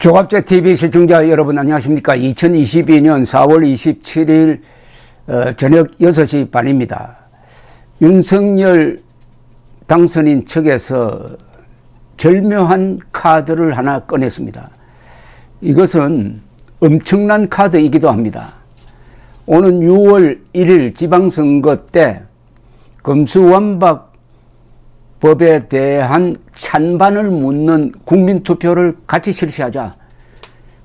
조갑제 TV 시청자 여러분 안녕하십니까. 2022년 4월 27일 저녁 6시 반입니다. 윤석열 당선인 측에서 절묘한 카드를 하나 꺼냈습니다. 이것은 엄청난 카드이기도 합니다. 오는 6월 1일 지방선거 때 검수완박 법에 대한 찬반을 묻는 국민투표를 같이 실시하자.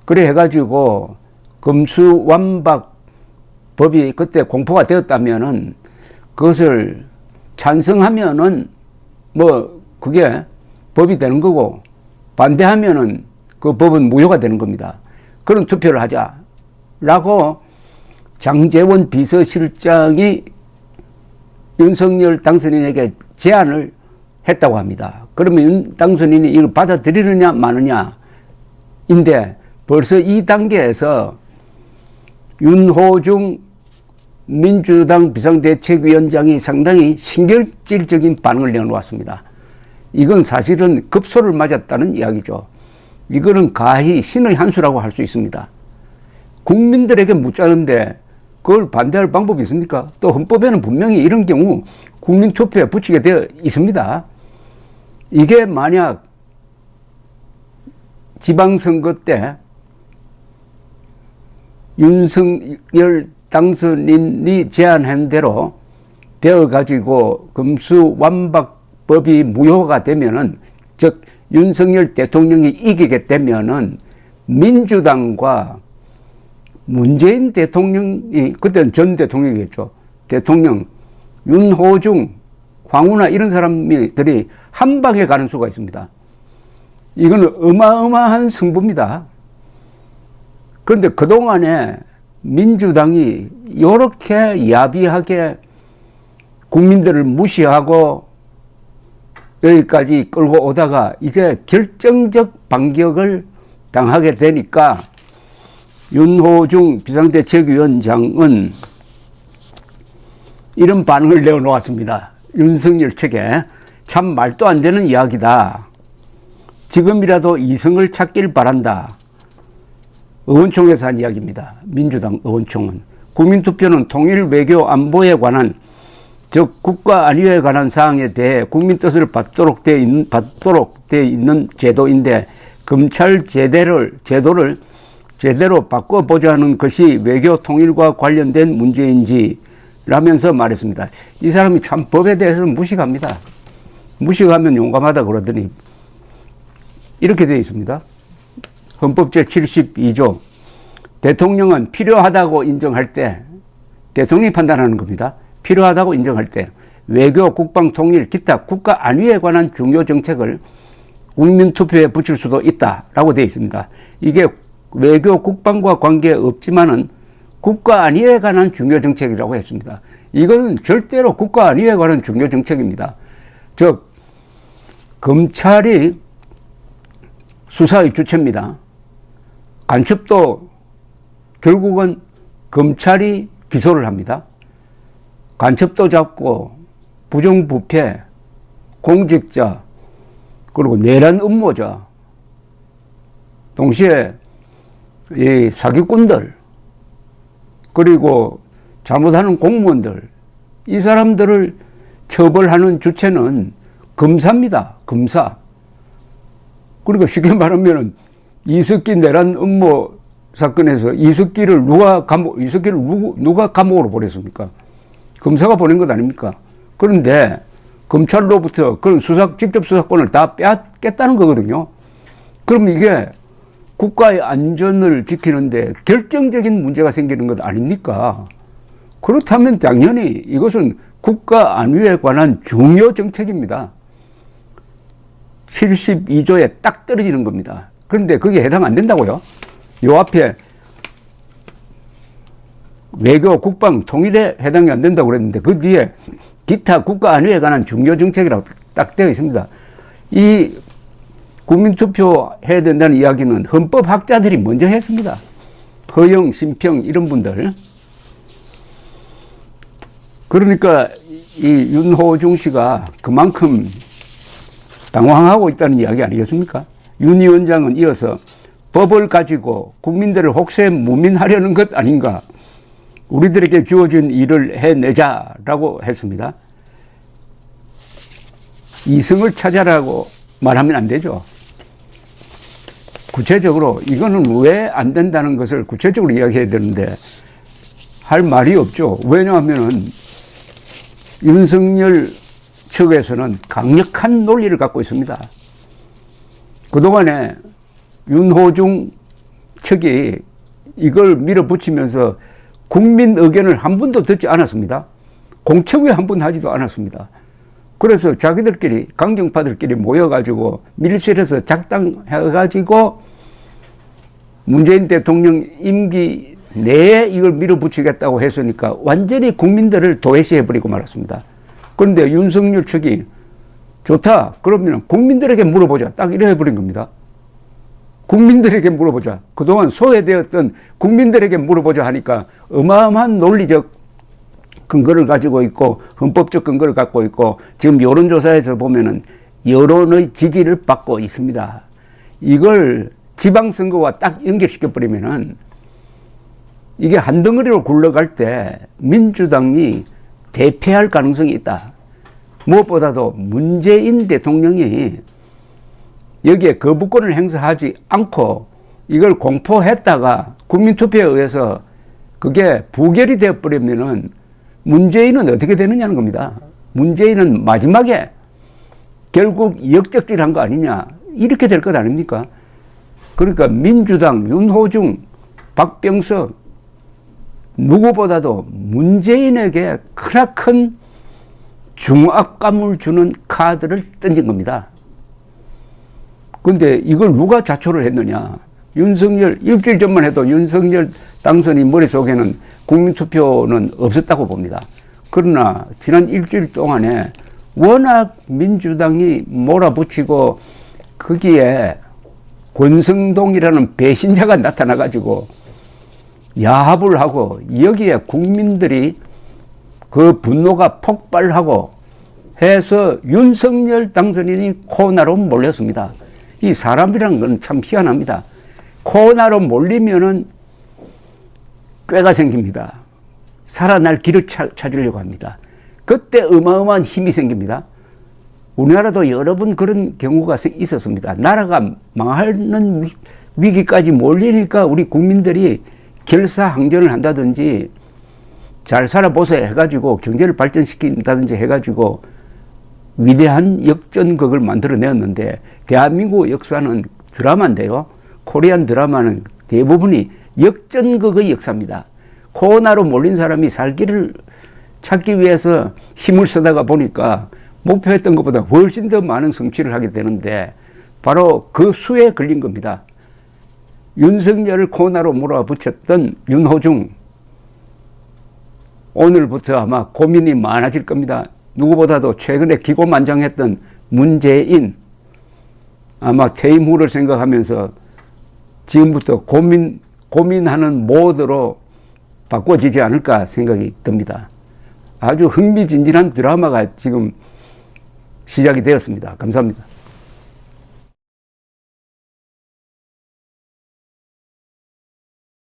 그래 해가지고 검수완박 법이 그때 공포가 되었다면은 그것을 찬성하면은 뭐 그게 법이 되는 거고 반대하면은 그 법은 무효가 되는 겁니다. 그런 투표를 하자라고 장제원 비서실장이 윤석열 당선인에게 제안을 했다고 합니다. 그러면 윤 당선인이 이걸 받아들이느냐 마느냐인데 벌써 이 단계에서 윤호중 민주당 비상대책위원장이 상당히 신경질적인 반응을 내놓았습니다. 이건 사실은 급소를 맞았다는 이야기죠. 이거는 가히 신의 한 수라고 할 수 있습니다. 국민들에게 묻자는데 그걸 반대할 방법이 있습니까? 또 헌법에는 분명히 이런 경우 국민투표에 붙이게 되어 있습니다. 이게 만약 지방선거 때 윤석열 당선인이 제안한 대로 되어가지고 검수완박법이 무효가 되면은, 즉 윤석열 대통령이 이기게 되면은 민주당과 문재인 대통령이, 그때는 전 대통령이겠죠. 대통령, 윤호중, 황운하 이런 사람들이 한 방에 가는 수가 있습니다. 이거는 어마어마한 승부입니다. 그런데 그동안에 민주당이 이렇게 야비하게 국민들을 무시하고 여기까지 끌고 오다가 이제 결정적 반격을 당하게 되니까 윤호중 비상대책위원장은 이런 반응을 내어놓았습니다. 윤석열 측에 참 말도 안 되는 이야기다. 지금이라도 이성을 찾길 바란다. 의원총회에서 한 이야기입니다. 민주당 의원총은. 국민투표는 통일 외교 안보에 관한, 즉 국가 안위에 관한 사항에 대해 국민 뜻을 받도록 되어 있는 제도인데 검찰 제도를 제대로 바꿔보자는 것이 외교 통일과 관련된 문제인지 라면서 말했습니다. 이 사람이 참 법에 대해서는 무식합니다. 무식하면 용감하다 그러더니 이렇게 되어 있습니다. 헌법 제72조 대통령은 필요하다고 인정할 때, 대통령이 판단하는 겁니다. 필요하다고 인정할 때 외교, 국방, 통일, 기타 국가 안위에 관한 중요 정책을 국민투표에 붙일 수도 있다라고 되어 있습니다. 이게 외교, 국방과 관계없지만은 국가 안위에 관한 중요 정책이라고 했습니다. 이거는 절대로 국가 안위에 관한 중요 정책입니다. 즉 검찰이 수사의 주체입니다. 간첩도 결국은 검찰이 기소를 합니다. 간첩도 잡고 부정부패, 공직자, 그리고 내란 음모자, 동시에 이 사기꾼들, 그리고 잘못하는 공무원들, 이 사람들을 처벌하는 주체는 검사입니다. 검사. 그러니까 쉽게 말하면 이석기 내란 음모 사건에서 이석기를 누가 감옥으로 보냈습니까? 검사가 보낸 것 아닙니까? 그런데 검찰로부터 그런 직접 수사권을 다 뺐다는 거거든요. 그럼 이게 국가의 안전을 지키는데 결정적인 문제가 생기는 것 아닙니까? 그렇다면 당연히 이것은 국가 안위에 관한 중요 정책입니다. 72조에 딱 떨어지는 겁니다. 그런데 그게 해당 안 된다고요? 요 앞에 외교, 국방, 통일에 해당이 안 된다고 그랬는데 그 뒤에 기타 국가 안위에 관한 중요 정책이라고 딱 되어 있습니다. 이 국민투표 해야 된다는 이야기는 헌법학자들이 먼저 했습니다. 허영, 심평 이런 분들. 그러니까 이 윤호중 씨가 그만큼 당황하고 있다는 이야기 아니겠습니까? 윤 위원장은 이어서 법을 가지고 국민들을 혹세 무민하려는 것 아닌가. 우리들에게 주어진 일을 해내자라고 했습니다. 이승을 찾아라고 말하면 안 되죠. 구체적으로 이거는 왜 안 된다는 것을 구체적으로 이야기해야 되는데 할 말이 없죠. 왜냐하면 윤석열 측에서는 강력한 논리를 갖고 있습니다. 그동안에 윤호중 측이 이걸 밀어붙이면서 국민 의견을 한 번도 듣지 않았습니다. 공청회 한 번 하지도 않았습니다. 그래서 자기들끼리 강경파들끼리 모여가지고 밀실에서 작당해가지고 문재인 대통령 임기 내에 이걸 밀어붙이겠다고 했으니까 완전히 국민들을 도외시해버리고 말았습니다. 그런데 윤석열 측이 좋다 그러면 국민들에게 물어보자 딱 이래 해버린 겁니다. 국민들에게 물어보자. 그동안 소외되었던 국민들에게 물어보자 하니까 어마어마한 논리적 근거를 가지고 있고 헌법적 근거를 갖고 있고 지금 여론조사에서 보면은 여론의 지지를 받고 있습니다. 이걸 지방선거와 딱 연결시켜버리면은 이게 한 덩어리로 굴러갈 때 민주당이 대패할 가능성이 있다. 무엇보다도 문재인 대통령이 여기에 거부권을 행사하지 않고 이걸 공포했다가 국민투표에 의해서 그게 부결이 되어버리면은 문재인은 어떻게 되느냐는 겁니다. 문재인은 마지막에 결국 역적질한 거 아니냐 이렇게 될 것 아닙니까? 그러니까 민주당 윤호중 박병석 누구보다도 문재인에게 크나큰 중압감을 주는 카드를 던진 겁니다. 그런데 이걸 누가 자초를 했느냐. 윤석열 일주일 전만 해도 윤석열 당선이 머릿속에는 국민투표는 없었다고 봅니다. 그러나 지난 일주일 동안에 워낙 민주당이 몰아붙이고 거기에 권성동이라는 배신자가 나타나가지고 야합을 하고 여기에 국민들이 그 분노가 폭발하고 해서 윤석열 당선인이 코로나로 몰렸습니다. 이 사람이라는 건 참 희한합니다. 코로나로 몰리면은 꾀가 생깁니다. 살아날 길을 찾으려고 합니다. 그때 어마어마한 힘이 생깁니다. 우리나라도 여러 번 그런 경우가 있었습니다. 나라가 망하는 위기까지 몰리니까 우리 국민들이 결사항전을 한다든지 잘 살아보세요 해가지고 경제를 발전시킨다든지 해가지고 위대한 역전극을 만들어내었는데 대한민국 역사는 드라마인데요. 코리안 드라마는 대부분이 역전극의 역사입니다. 코로나로 몰린 사람이 살 길을 찾기 위해서 힘을 쓰다가 보니까 목표했던 것보다 훨씬 더 많은 성취를 하게 되는데 바로 그 수에 걸린 겁니다. 윤석열을 코로나로 몰아붙였던 윤호중 오늘부터 아마 고민이 많아질 겁니다. 누구보다도 최근에 기고만장했던 문재인 아마 퇴임 후를 생각하면서 지금부터 고민하는 모드로 바꿔지지 않을까 생각이 듭니다. 아주 흥미진진한 드라마가 지금 시작이 되었습니다. 감사합니다.